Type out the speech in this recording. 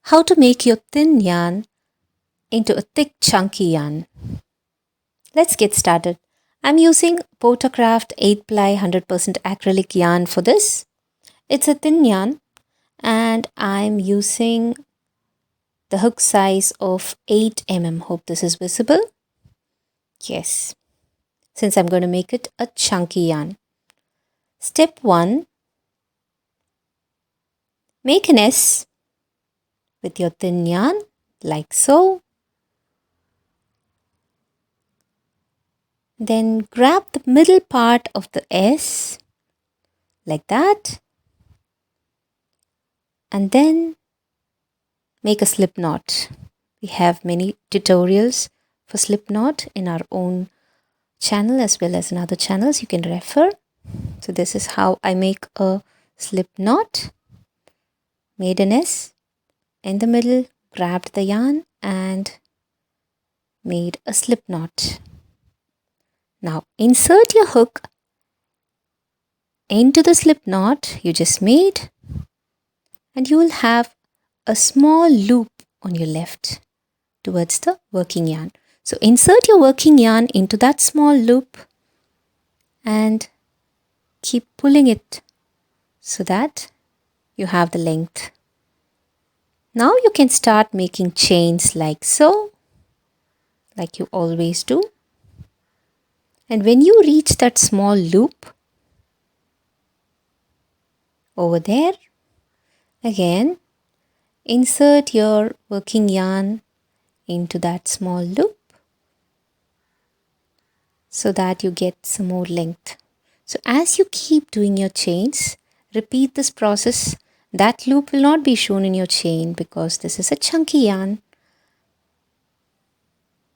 how to make your thin yarn into a thick chunky yarn. Let's get started. I'm using Pottercraft 8 ply 100% acrylic yarn for this. It's a thin yarn and I'm using the hook size of 8 mm. Hope this is visible. Yes, since I'm going to make it a chunky yarn. Step 1. Make an S with your thin yarn like so. Then grab the middle part of the S like that. And then make a slip knot. We have many tutorials for slip knot in our own channel as well as in other channels you can refer. So this is how I make a slip knot. Made an S in the middle, grabbed the yarn and made a slip knot. Now insert your hook into the slip knot you just made and you will have a small loop on your left towards the working yarn. So insert your working yarn into that small loop and keep pulling it so that you have the length. Now you can start making chains like so, like you always do. And when you reach that small loop over there, again insert your working yarn into that small loop so that you get some more length. So as you keep doing your chains, repeat this process. That loop will not be shown in your chain because this is a chunky yarn.